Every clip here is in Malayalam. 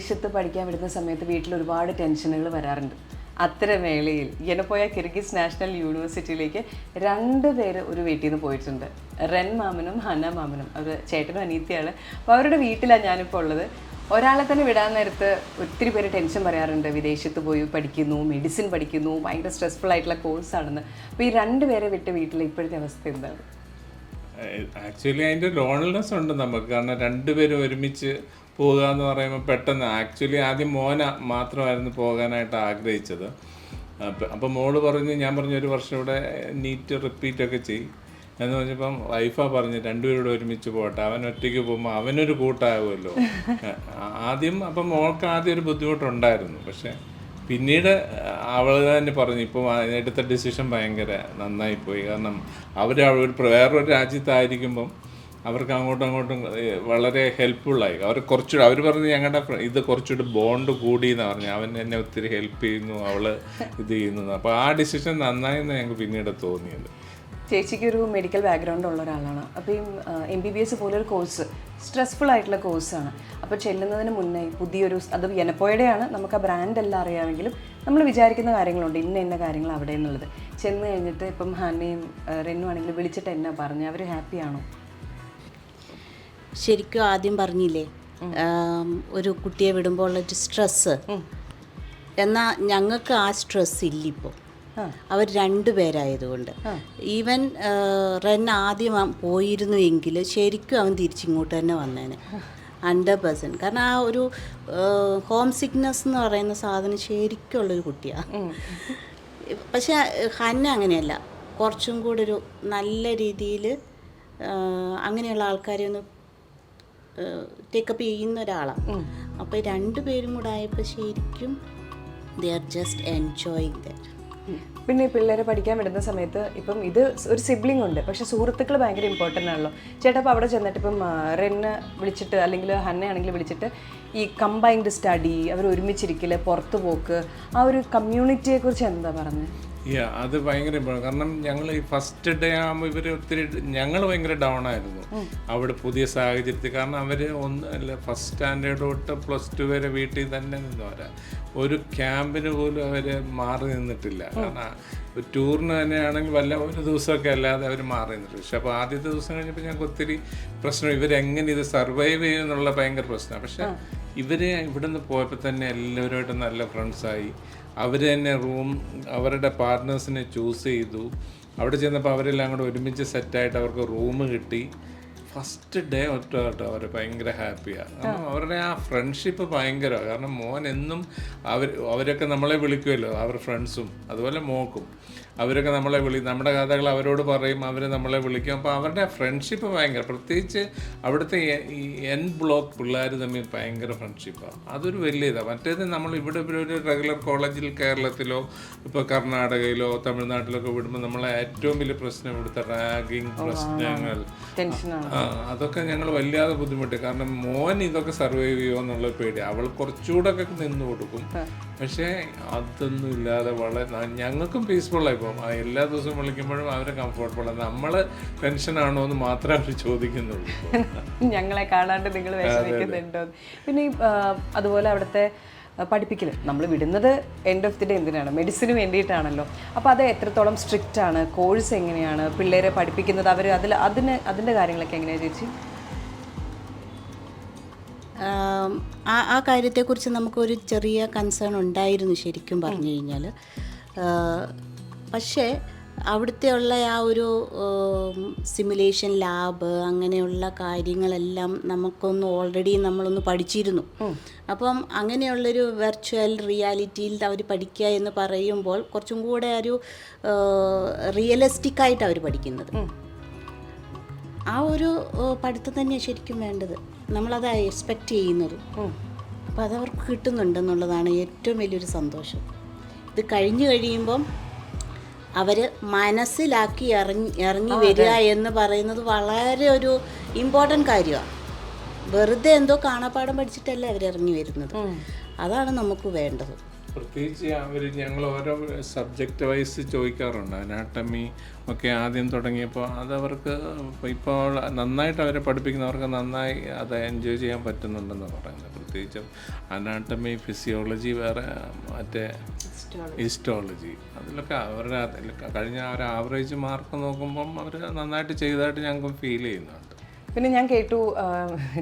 വിദേശത്ത് പഠിക്കാൻ വിടുന്ന സമയത്ത് വീട്ടിൽ ഒരുപാട് ടെൻഷനുകൾ വരാറുണ്ട്. അത്തരവേളയിൽ എനപ്പോയ കിർഗിസ് നാഷണൽ യൂണിവേഴ്സിറ്റിയിലേക്ക് 2 പേര് ഒരു വീട്ടിൽ നിന്ന് പോയിട്ടുണ്ട്. റെൻ മാമനും ഹന മാമനും, അവർ ചേട്ടനും അനീത്തിയാണ്. അപ്പോൾ അവരുടെ വീട്ടിലാണ് ഞാനിപ്പോൾ ഉള്ളത്. ഒരാളെ തന്നെ വിടാൻ നേരത്ത് ഒത്തിരി പേര് ടെൻഷൻ പറയാറുണ്ട്, വിദേശത്ത് പോയി പഠിക്കുന്നു, മെഡിസിൻ പഠിക്കുന്നു, ഭയങ്കര സ്ട്രെസ്ഫുൾ ആയിട്ടുള്ള കോഴ്സാണെന്ന്. അപ്പോൾ ഈ 2 പേരെ വിട്ട് വീട്ടിലെ ഇപ്പോഴത്തെ അവസ്ഥ എന്താണ്? ആക്ച്വലി അതിൻ്റെ ലോൺലിനെസ് ഉണ്ട് നമുക്ക്. കാരണം 2 പേരും ഒരുമിച്ച് പോകുക എന്ന് പറയുമ്പോൾ പെട്ടെന്ന് ആക്ച്വലി ആദ്യം മോന മാത്രമായിരുന്നു പോകാനായിട്ട് ആഗ്രഹിച്ചത്. അപ്പം മോള് പറഞ്ഞു, ഞാൻ പറഞ്ഞു 1 വർഷം ഇവിടെ നീറ്റ് റിപ്പീറ്റൊക്കെ ചെയ്യും എന്ന് പറഞ്ഞപ്പം വൈഫാ പറഞ്ഞ് 2 പേരോട് ഒരുമിച്ച് പോട്ടെ, അവൻ ഒറ്റയ്ക്ക് പോകുമ്പോൾ അവനൊരു കൂട്ടാകുമല്ലോ. ആദ്യം അപ്പം മോൾക്ക് ആദ്യം ഒരു ബുദ്ധിമുട്ടുണ്ടായിരുന്നു. പക്ഷേ പിന്നീട് അവൾ തന്നെ പറഞ്ഞു ഇപ്പോൾ എടുത്ത ഡിസിഷൻ ഭയങ്കര നന്നായിപ്പോയി. കാരണം അവർ വേറൊരു രാജ്യത്തായിരിക്കുമ്പം അവർക്ക് അങ്ങോട്ടും വളരെ ഹെൽപ്ഫുള്ളായി. അവർ പറഞ്ഞു ഞങ്ങളുടെ ഇത് കുറച്ചുകൂടി ബോണ്ട് കൂടി എന്നാണ് പറഞ്ഞു. അവൻ എന്നെ ഒത്തിരി ഹെൽപ്പ് ചെയ്യുന്നു, അവൾ ഇത് ചെയ്യുന്നു. അപ്പോൾ ആ ഡിസിഷൻ നന്നായെന്ന് ഞങ്ങൾക്ക് പിന്നീട് തോന്നിയത്. ചേച്ചിക്കൊരു മെഡിക്കൽ ബാക്ക്ഗ്രൗണ്ട് ഉള്ള ഒരാളാണ്. അപ്പോൾ ഈ MBBS പോലൊരു കോഴ്സ് സ്ട്രെസ്ഫുൾ ആയിട്ടുള്ള കോഴ്സാണ്. അപ്പോൾ ചെല്ലുന്നതിന് മുന്നേ പുതിയൊരു, അത് എനപ്പോയുടെയാണ്, നമുക്ക് ആ ബ്രാൻഡ് എല്ലാം അറിയാമെങ്കിലും നമ്മൾ വിചാരിക്കുന്ന കാര്യങ്ങളുണ്ട്, ഇന്ന കാര്യങ്ങൾ അവിടെ എന്നുള്ളത്. ചെന്ന് കഴിഞ്ഞിട്ട് ഇപ്പം ഹനയും റെന്നും ആണെങ്കിലും വിളിച്ചിട്ട് എന്നാ പറഞ്ഞു, അവർ ഹാപ്പിയാണോ? ശരിക്കും ആദ്യം പറഞ്ഞില്ലേ ഒരു കുട്ടിയെ വിടുമ്പോൾ ഉള്ളൊരു സ്ട്രെസ്സ്, എന്നാൽ ഞങ്ങൾക്ക് ആ സ്ട്രെസ് ഇല്ലിപ്പോൾ. അവർ 2 പേരായതുകൊണ്ട്. ഈവൻ റെൻ ആദ്യം പോയിരുന്നു എങ്കിൽ ശരിക്കും അവൻ തിരിച്ചിങ്ങോട്ട് തന്നെ വന്നേനെ 100%. കാരണം ആ ഒരു ഹോം സിക്നെസ് എന്ന് പറയുന്ന സാധനം ശരിക്കും ഉള്ളൊരു കുട്ടിയാണ്. പക്ഷെ ഹന്ന അങ്ങനെയല്ല, കുറച്ചും കൂടെ ഒരു നല്ല രീതിയിൽ അങ്ങനെയുള്ള ആൾക്കാരെ ഒന്ന് ടേക്കപ്പ് ചെയ്യുന്ന ഒരാളാണ്. അപ്പോൾ 2 പേരും കൂടെ ആയപ്പോൾ ശരിക്കും they are just enjoying that. പിന്നെ ഈ പിള്ളേരെ പഠിക്കാൻ വിടുന്ന സമയത്ത് ഇപ്പം ഇത് ഒരു സിബ്ലിംഗ് ഉണ്ട്, പക്ഷെ സുഹൃത്തുക്കൾ ഭയങ്കര ഇമ്പോർട്ടൻ്റ് ആണല്ലോ ചേട്ടാ. അപ്പോൾ അവിടെ ചെന്നിട്ട് ഇപ്പം റെന്നെ വിളിച്ചിട്ട് അല്ലെങ്കിൽ ഹന്നയാണെങ്കിൽ വിളിച്ചിട്ട് ഈ കമ്പൈൻഡ് സ്റ്റഡി, അവർ ഒരുമിച്ചിരിക്കൽ, പുറത്തു പോക്ക്, ആ ഒരു കമ്മ്യൂണിറ്റിയെക്കുറിച്ച് എന്താ പറഞ്ഞത്? അത് ഭയങ്കര ഇമ്പോർട്ടൻ്റ്. കാരണം ഞങ്ങൾ ഈ ഫസ്റ്റ് ഡേ ആകുമ്പോൾ ഇവർ ഒത്തിരി, ഞങ്ങൾ ഭയങ്കര ഡൗൺ ആയിരുന്നു അവിടെ പുതിയ സാഹചര്യത്തിൽ. കാരണം അവർ ഫസ്റ്റ് സ്റ്റാൻഡേർഡ് തൊട്ട് +2 വരെ വീട്ടിൽ തന്നെ നിന്നവരാ. ഒരു ക്യാമ്പിന് പോലും അവർ മാറി നിന്നിട്ടില്ല. കാരണം ഒരു ടൂറിന് തന്നെയാണെങ്കിൽ ഒരു ദിവസമൊക്കെ അല്ലാതെ അവർ മാറി നിന്നിട്ടില്ല. പക്ഷെ അപ്പോൾ ആദ്യത്തെ ദിവസം കഴിഞ്ഞപ്പോൾ ഞങ്ങൾക്ക് ഒത്തിരി പ്രശ്നം, ഇവരെങ്ങനെ ഇത് സർവൈവ് ചെയ്യുമെന്നുള്ള ഭയങ്കര പ്രശ്നമാണ്. പക്ഷെ ഇവർ ഇവിടുന്ന് പോയപ്പോൾ തന്നെ എല്ലാവരുമായിട്ടും നല്ല ഫ്രണ്ട്സായി. അവർ തന്നെ അവരുടെ പാർട്ട്നേഴ്സിനെ ചൂസ് ചെയ്തു. അവിടെ ചെന്നപ്പോൾ അവരെല്ലാം കൂടെ ഒരുമിച്ച് സെറ്റായിട്ട് അവർക്ക് റൂം കിട്ടി. ഫസ്റ്റ് ഡേ കേട്ടോ അവർ ഭയങ്കര ഹാപ്പിയാണ്. കാരണം അവരുടെ ആ ഫ്രണ്ട്ഷിപ്പ് ഭയങ്കരമാണ്. കാരണം മോൻ എന്നും അവരൊക്കെ നമ്മളെ വിളിക്കുമല്ലോ, അവർ ഫ്രണ്ട്സും അതുപോലെ മോക്കും. അവരൊക്കെ നമ്മളെ നമ്മുടെ കഥകൾ അവരോട് പറയും, അവർ നമ്മളെ വിളിക്കും. അപ്പോൾ അവരുടെ ഫ്രണ്ട്ഷിപ്പ് ഭയങ്കര, പ്രത്യേകിച്ച് അവിടുത്തെ ഈ ബ്ലോക്ക് പിള്ളേർ തമ്മിൽ ഭയങ്കര ഫ്രണ്ട്ഷിപ്പാണ്. അതൊരു വലിയ ഇതാണ്. മറ്റേത് നമ്മൾ ഇവിടെ ഒരു റെഗുലർ കോളേജിൽ കേരളത്തിലോ ഇപ്പോൾ കർണാടകയിലോ തമിഴ്നാട്ടിലൊക്കെ വിടുമ്പോൾ നമ്മളെ ഏറ്റവും വലിയ പ്രശ്നം ഇവിടുത്തെ റാഗിങ് പ്രശ്നങ്ങൾ, അതൊക്കെ ഞങ്ങൾ വല്ലാതെ ബുദ്ധിമുട്ടി. കാരണം മോൻ ഇതൊക്കെ സർവൈവ് ചെയ്യുമോ എന്നുള്ള പേടി. അവൾ കുറച്ചുകൂടെ ഒക്കെ നിന്ന് കൊടുക്കും. പക്ഷേ അതൊന്നും ഇല്ലാതെ വളരെ ഞങ്ങൾക്കും പീസ്ഫുള്ളായി പോകും. എല്ലാ ദിവസവും വിളിക്കുമ്പോഴും അവരെ കംഫർട്ടബിളാണ്. നമ്മൾ ടെൻഷനാണോ എന്ന് മാത്രമേ അവർ ചോദിക്കുന്നുള്ളൂ. ഞങ്ങളെ കാണാണ്ട് നിങ്ങൾ വിഷമിക്കുന്നുണ്ടോ? പിന്നെ അതുപോലെ അവിടുത്തെ പഠിപ്പിക്കൽ നമ്മൾ വിടുന്നത് എൻഡ് ഓഫ് ദി ഡേ എന്തിനാണ്, മെഡിസിന് വേണ്ടിയിട്ടാണല്ലോ. അപ്പോൾ അത് എത്രത്തോളം സ്ട്രിക്റ്റ് ആണ്, കോഴ്സ് എങ്ങനെയാണ്, പിള്ളേരെ പഠിപ്പിക്കുന്നത്, അവർ അതിൻ്റെ കാര്യങ്ങളൊക്കെ എങ്ങനെയാണ് ചേച്ചി? ആ കാര്യത്തെക്കുറിച്ച് നമുക്കൊരു ചെറിയ കൺസേൺ ഉണ്ടായിരുന്നു ശരിക്കും പറഞ്ഞു കഴിഞ്ഞാൽ. പക്ഷേ അവിടുത്തെ ഉള്ള ആ ഒരു സിമുലേഷൻ ലാബ് അങ്ങനെയുള്ള കാര്യങ്ങളെല്ലാം നമ്മളൊന്ന് പഠിച്ചിരുന്നു. അപ്പം അങ്ങനെയുള്ളൊരു വെർച്വൽ റിയാലിറ്റിയിൽ അവർ പഠിക്കുക എന്ന് പറയുമ്പോൾ കുറച്ചും കൂടെ ഒരു റിയലിസ്റ്റിക്കായിട്ട് അവർ പഠിക്കുന്നത്. ആ ഒരു പഠിത്തം തന്നെയാണ് ശരിക്കും വേണ്ടത്. നമ്മളത് എക്സ്പെക്റ്റ് ചെയ്യുന്നത്. അപ്പോൾ അതവർക്ക് കിട്ടുന്നുണ്ടെന്നുള്ളതാണ് ഏറ്റവും വലിയൊരു സന്തോഷം. ഇത് കഴിഞ്ഞു കഴിയുമ്പം അവർ മനസ്സിലാക്കി ഇറങ്ങി വരിക എന്ന് പറയുന്നത് വളരെ ഒരു ഇമ്പോർട്ടൻ്റ് കാര്യമാണ്. വെറുതെ എന്തോ കാണാപ്പാടം പഠിച്ചിട്ടല്ല അവരിറങ്ങി വരുന്നത്. അതാണ് നമുക്ക് വേണ്ടത്. പ്രത്യേകിച്ച് ഞങ്ങൾ ഓരോ സബ്ജക്റ്റ് വൈസ് ചോദിക്കാറുണ്ട്. അനാട്ടമി ഒക്കെ ആദ്യം തുടങ്ങിയപ്പോൾ അതവർക്ക് ഇപ്പോൾ നന്നായിട്ട് അവരെ പഠിപ്പിക്കുന്നവർക്ക് നന്നായി അത് എൻജോയ് ചെയ്യാൻ പറ്റുന്നുണ്ടെന്ന് പറയുന്നത്. പ്രത്യേകിച്ചും അനാട്ടമി, ഫിസിയോളജി, വേറെ മറ്റേ ഹിസ്റ്റോളജി, അതിലൊക്കെ അവരുടെ കഴിഞ്ഞ ഒരു ആവറേജ് മാർക്ക് നോക്കുമ്പം അവർ നന്നായിട്ട് ചെയ്തതായിട്ട് ഞങ്ങൾക്ക് ഫീൽ ചെയ്യുന്നുണ്ട്. പിന്നെ ഞാൻ കേട്ടു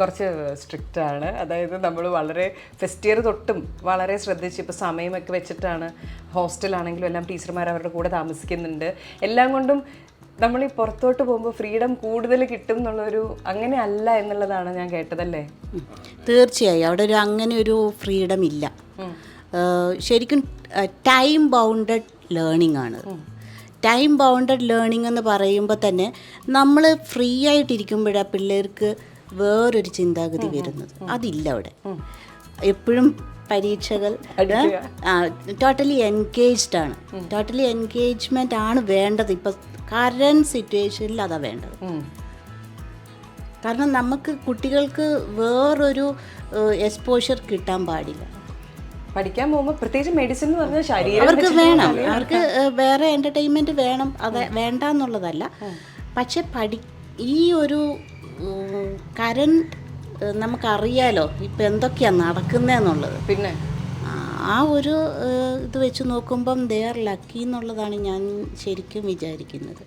കുറച്ച് സ്ട്രിക്റ്റ് ആണ്, അതായത് നമ്മൾ വളരെ ഫസ്റ്റ് ഇയർ തൊട്ടും വളരെ ശ്രദ്ധിച്ച് ഇപ്പോൾ സമയമൊക്കെ വെച്ചിട്ടാണ്, ഹോസ്റ്റലാണെങ്കിലും എല്ലാം ടീച്ചർമാർ അവരുടെ കൂടെ താമസിക്കുന്നുണ്ട്, എല്ലാം കൊണ്ടും നമ്മൾ ഈ പുറത്തോട്ട് പോകുമ്പോൾ ഫ്രീഡം കൂടുതൽ കിട്ടും എന്നുള്ളൊരു, അങ്ങനെ അല്ല എന്നുള്ളതാണ് ഞാൻ കേട്ടതല്ലേ? തീർച്ചയായും അവിടെ അങ്ങനെ ഒരു ഫ്രീഡം ഇല്ല. ശരിക്കും ടൈം ബൗണ്ടഡ് ലേണിംഗ് ആണ്. ടൈം ബൗണ്ടഡ് ലേണിംഗ് എന്ന് പറയുമ്പോൾ തന്നെ നമ്മൾ ഫ്രീ ആയിട്ടിരിക്കുമ്പോഴാണ് പിള്ളേർക്ക് വേറൊരു ചിന്താഗതി വരുന്നത്. അതില്ല അവിടെ. എപ്പോഴും പരീക്ഷകൾ, ടോട്ടലി എൻഗേജ്ഡ് ആണ്. ടോട്ടലി എൻഗേജ്മെൻ്റ് ആണ് വേണ്ടത്. ഇപ്പം കറൻറ്റ് സിറ്റുവേഷനിൽ അതാണ് വേണ്ടത്. കാരണം നമുക്ക് കുട്ടികൾക്ക് വേറൊരു എക്സ്പോഷർ കിട്ടാൻ പാടില്ല. പഠിക്കാൻ പോകുമ്പോൾ പ്രത്യേകിച്ച് മെഡിസിൻ എന്ന് പറഞ്ഞാൽ ശരീരം അവർക്ക് വേണം, അവർക്ക് വേറെ എൻ്റർടൈൻമെൻറ്റ് വേണം, അത് വേണ്ട എന്നുള്ളതല്ല. പക്ഷെ ഈ ഒരു കറൻറ്റ് നമുക്കറിയാലോ ഇപ്പം എന്തൊക്കെയാണ് നടക്കുന്നതെന്നുള്ളത്. പിന്നെ ആ ഒരു ഇത് വെച്ച് നോക്കുമ്പം ദേ ആർ ലക്കി എന്നുള്ളതാണ് ഞാൻ ശരിക്കും വിചാരിക്കുന്നത്.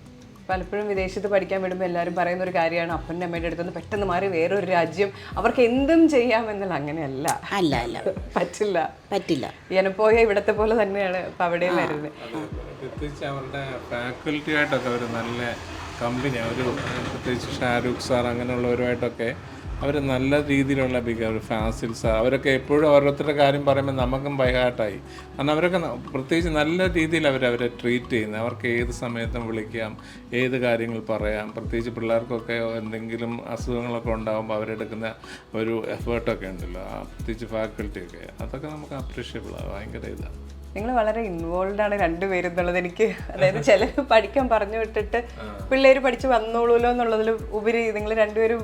പലപ്പോഴും വിദേശത്ത് പഠിക്കാൻ വിടുമ്പോൾ എല്ലാവരും പറയുന്ന ഒരു കാര്യമാണ്, അപ്പൻ്റെ അമ്മയുടെ അടുത്തുനിന്ന് പെട്ടെന്ന് മാറി വേറൊരു രാജ്യം, അവർക്ക് എന്തും ചെയ്യാമെന്നുള്ള. അങ്ങനെയല്ല, അല്ല അല്ല പറ്റില്ല. പോയ ഇവിടത്തെ പോലെ തന്നെയാണ് ഇപ്പം അവിടെയും വരുന്നത്. പ്രത്യേകിച്ച് അവരുടെ ഫാക്കൽറ്റി ആയിട്ടൊക്കെ അവർ നല്ല കമ്പനി, അവർ പ്രത്യേകിച്ച് ഷാരൂഖ് സാർ അങ്ങനെയുള്ളവരുമായിട്ടൊക്കെ അവർ നല്ല രീതിയിലുള്ള ബിഹേവിയർ, ഫാസിൽ സാർ, അവരൊക്കെ എപ്പോഴും ഓരോരുത്തരുടെ കാര്യം പറയുമ്പോൾ നമുക്കും ബൈഹാർട്ടായി. കാരണം അവരൊക്കെ പ്രത്യേകിച്ച് നല്ല രീതിയിൽ അവരെ ട്രീറ്റ് ചെയ്യുന്നത്. അവർക്ക് ഏത് സമയത്തും വിളിക്കാം, ഏത് കാര്യങ്ങൾ പറയാം. പ്രത്യേകിച്ച് പിള്ളേർക്കൊക്കെ എന്തെങ്കിലും അസുഖങ്ങളൊക്കെ ഉണ്ടാകുമ്പോൾ അവരെടുക്കുന്ന ഒരു എഫേർട്ടൊക്കെ ഉണ്ടല്ലോ, പ്രത്യേകിച്ച് ഫാക്കൽറ്റിയൊക്കെ, അതൊക്കെ നമുക്ക് അപ്രീഷിയബിളാണ്. ഭയങ്കര ഇതാണ്. നിങ്ങൾ വളരെ ഇൻവോൾവ് ആണ് രണ്ടുപേരും എന്നുള്ളത് എനിക്ക്, അതായത് ചിലർ പഠിക്കാൻ പറഞ്ഞു വിട്ടിട്ട് പിള്ളേർ പഠിച്ച് വന്നോളൂല്ലോ എന്നുള്ളതിൽ ഉപരി നിങ്ങൾ രണ്ടുപേരും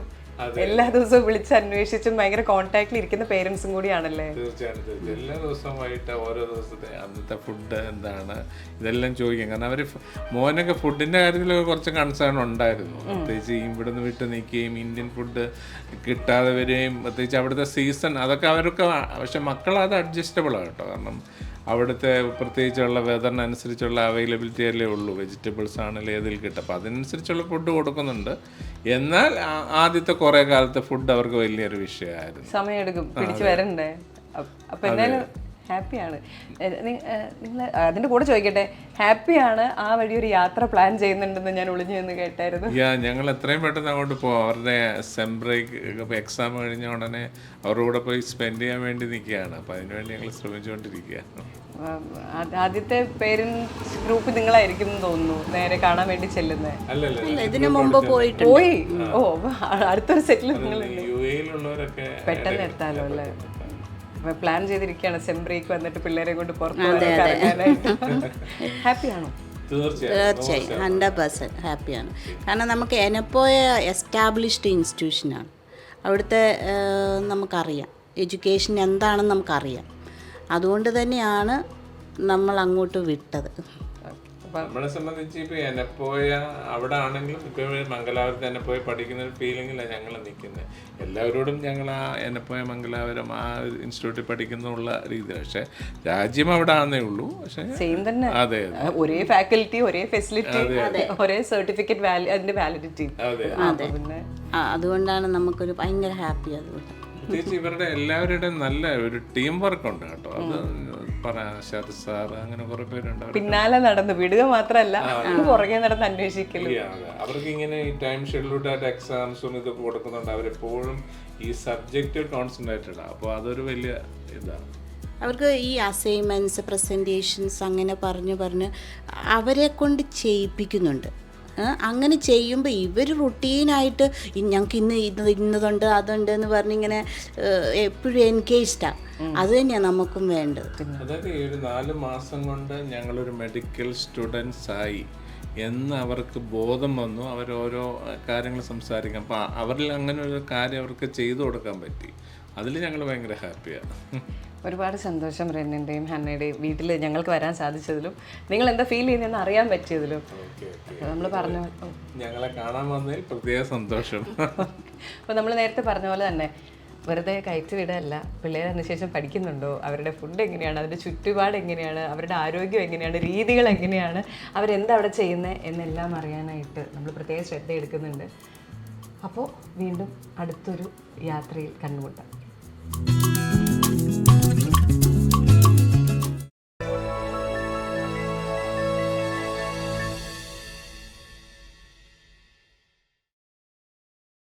എല്ലാ ദിവസവും വിളിച്ച് അന്വേഷിച്ചും ഭയങ്കര കോൺടാക്റ്റിൽ ഇരിക്കുന്ന പേരൻസും കൂടിയാണല്ലേ? തീർച്ചയായിട്ടും. എല്ലാ ദിവസവും വൈകിട്ട് ഓരോ ദിവസത്തെ അന്നത്തെ ഫുഡ് എന്താണ് ഇതെല്ലാം ചോദിക്കും. കാരണം അവർ മോനൊക്കെ ഫുഡിൻ്റെ കാര്യത്തിലൊക്കെ കുറച്ച് കൺസേൺ ഉണ്ടായിരുന്നു. പ്രത്യേകിച്ച് ഇവിടുന്ന് വിട്ട് നിൽക്കുകയും ഇന്ത്യൻ ഫുഡ് കിട്ടാതെ വരികയും, പ്രത്യേകിച്ച് അവിടുത്തെ സീസൺ അതൊക്കെ അവരൊക്കെ. പക്ഷെ മക്കൾ അത് അഡ്ജസ്റ്റബിളാണ് കേട്ടോ. കാരണം അവിടുത്തെ പ്രത്യേകിച്ചുള്ള വെതറിനനുസരിച്ചുള്ള അവൈലബിലിറ്റി അല്ലേ ഉള്ളൂ. വെജിറ്റബിൾസ് ആണെങ്കിലും ഏതിൽ കിട്ടും. അപ്പോൾ അതിനനുസരിച്ചുള്ള ഫുഡ് കൊടുക്കുന്നുണ്ട്. എന്നാൽ ആദ്യത്തെ കുറേ കാലത്തെ ഫുഡ് അവർക്ക് വലിയൊരു വിഷയമായിരുന്നു. സമയമെടുക്കും, പിടിച്ചു വരണ്ടേ. അപ്പം എന്തായാലും ഹാപ്പിയാണ് നിങ്ങൾ. അതിൻ്റെ കൂടെ ചോദിക്കട്ടെ, ഹാപ്പിയാണ് ആ വഴി ഒരു യാത്ര പ്ലാൻ ചെയ്യുന്നുണ്ടെന്ന് ഞാൻ ഒളിഞ്ഞു എന്ന് കേട്ടായിരുന്നു. ഞങ്ങൾ എത്രയും പെട്ടെന്ന് അങ്ങോട്ട് പോകാം. അവരുടെ സെം ബ്രേക്ക് എക്സാം കഴിഞ്ഞ ഉടനെ അവരുടെ കൂടെ പോയി സ്പെൻഡ് ചെയ്യാൻ വേണ്ടി നിൽക്കുകയാണ്. അപ്പം അതിനുവേണ്ടി ഞങ്ങൾ ശ്രമിച്ചുകൊണ്ടിരിക്കുകയാണ്. ആദ്യത്തെ പേരൻസ് ഗ്രൂപ്പ് നിങ്ങളായിരിക്കും എന്ന് തോന്നുന്നു നേരെ കാണാൻ വേണ്ടി ചെല്ലുന്നത്. അല്ലല്ല, ഇതിനു മുമ്പ് പോയി. ഓ, അടുത്തൊരു സെറ്റിൽ നിങ്ങൾ UAE-ലുള്ളവരൊക്കെ പെട്ടെന്ന് എത്താലോ അല്ലേ? പ്ലാൻ ചെയ്തിരിക്കുകയാണ് സെം ബ്രേക്ക് വന്നിട്ട് പിള്ളേരെ കൊണ്ട് പുറത്ത് ഇറങ്ങാനായിട്ട്. ഹാപ്പിയാണോ? തീർച്ചയായും 100% ഹാപ്പിയാണ്. കാരണം നമുക്ക് എനപ്പോയ എസ്റ്റാബ്ലിഷ്ഡ് ഇൻസ്റ്റിറ്റ്യൂഷനാണ്. അവിടുത്തെ നമുക്കറിയാം എഡ്യൂക്കേഷൻ എന്താണെന്ന് നമുക്കറിയാം. അതുകൊണ്ട് തന്നെയാണ് നമ്മൾ അങ്ങോട്ട് വിട്ടത്. നമ്മളെ സംബന്ധിച്ച് ഇപ്പോൾ എനപ്പോയ അവിടെ ആണെങ്കിലും ഇപ്പോൾ മംഗലാപുരത്ത് എനപ്പോയ പഠിക്കുന്ന ഒരു ഫീലിങ്ങിലാണ് ഞങ്ങൾ നിൽക്കുന്നത്. എല്ലാവരോടും ഞങ്ങൾ ആ എനപ്പോയ മംഗലാപുരം ആ ഇൻസ്റ്റിറ്റ്യൂട്ടിൽ പഠിക്കുന്നുള്ള രീതി. പക്ഷേ രാജ്യം അവിടെ ആണെന്നേ ഉള്ളൂ. പക്ഷേ സെയിം തന്നെ. അതെ, ഒരേ ഫാക്കൽറ്റി, ഒരേ ഫെസിലിറ്റി, ഒരേ സർട്ടിഫിക്കറ്റ് അതിന്റെ വാലിഡിറ്റി. പിന്നെ അതുകൊണ്ടാണ് നമുക്കൊരു ഭയങ്കര ഹാപ്പി. അതുകൊണ്ട് പ്രത്യേകിച്ച് ഇവരുടെ എല്ലാവരുടെയും നല്ല ഒരു ടീം വർക്ക് ഉണ്ട് കേട്ടോ. അത് ശരത് സാർ അങ്ങനെ കുറെ പേരുണ്ട്. പിന്നാലെ നടന്ന് വിടുക മാത്രമല്ല, പുറകെ നടന്ന് അന്വേഷിക്കലും. അവർക്ക് ഇങ്ങനെ ഈ ടൈം ഷെഡ്യൂൾഡ് ആയിട്ട് എക്സാംസും ഇതൊക്കെ കൊടുക്കുന്നുണ്ട്. അവരെപ്പോഴും ഈ സബ്ജക്റ്റ് കോൺസെൻട്രേറ്റഡ് ആണ്. അപ്പോൾ അതൊരു വലിയ ഇതാണ്. അവർക്ക് ഈ അസൈൻമെൻറ്റ്സ്, പ്രസൻറ്റേഷൻസ് അങ്ങനെ പറഞ്ഞ് അവരെ കൊണ്ട് ചെയ്യിപ്പിക്കുന്നുണ്ട്. അങ്ങനെ ചെയ്യുമ്പോൾ ഇവർ റുട്ടീനായിട്ട് ഞങ്ങൾക്ക് ഇന്നതുണ്ട് അതുണ്ട് എന്ന് പറഞ്ഞിങ്ങനെ എപ്പോഴും എൻഗേജ്ഡാണ്. അത് തന്നെയാണ് നമുക്കും വേണ്ടത്. അതായത് ഈ ഒരു 4 മാസം കൊണ്ട് ഞങ്ങളൊരു മെഡിക്കൽ സ്റ്റുഡൻസ് ആയി എന്ന് അവർക്ക് ബോധം വന്നു. അവരോരോ കാര്യങ്ങൾ സംസാരിക്കാം. അപ്പോൾ അവരിൽ അങ്ങനെ ഒരു കാര്യം അവർക്ക് ചെയ്തു കൊടുക്കാൻ പറ്റി. അതിൽ ഞങ്ങൾ ഭയങ്കര ഹാപ്പിയാണ്. ഒരുപാട് സന്തോഷം റെന്നിൻ്റെയും ഹന്നയുടെയും വീട്ടിൽ ഞങ്ങൾക്ക് വരാൻ സാധിച്ചതിലും നിങ്ങൾ എന്താ ഫീൽ ചെയ്യുന്നതെന്ന് അറിയാൻ പറ്റിയതിലും. നമ്മൾ പറഞ്ഞു ഞങ്ങളെ കാണാൻ വന്നതിൽ പ്രത്യേക സന്തോഷം. അപ്പോൾ നമ്മൾ നേരത്തെ പറഞ്ഞ പോലെ തന്നെ വെറുതെ കയറ്റി വിടല്ല, പിള്ളേർ അതിനുശേഷം പഠിക്കുന്നുണ്ടോ, അവരുടെ ഫുഡ് എങ്ങനെയാണ്, അവരുടെ ചുറ്റുപാട് എങ്ങനെയാണ്, അവരുടെ ആരോഗ്യം എങ്ങനെയാണ്, രീതികൾ എങ്ങനെയാണ്, അവരെന്താ അവിടെ ചെയ്യുന്നത് എന്നെല്ലാം അറിയാനായിട്ട് നമ്മൾ പ്രത്യേക ശ്രദ്ധ എടുക്കുന്നുണ്ട്. അപ്പോൾ വീണ്ടും അടുത്തൊരു യാത്രയിൽ കണ്ടുമുട്ടാം.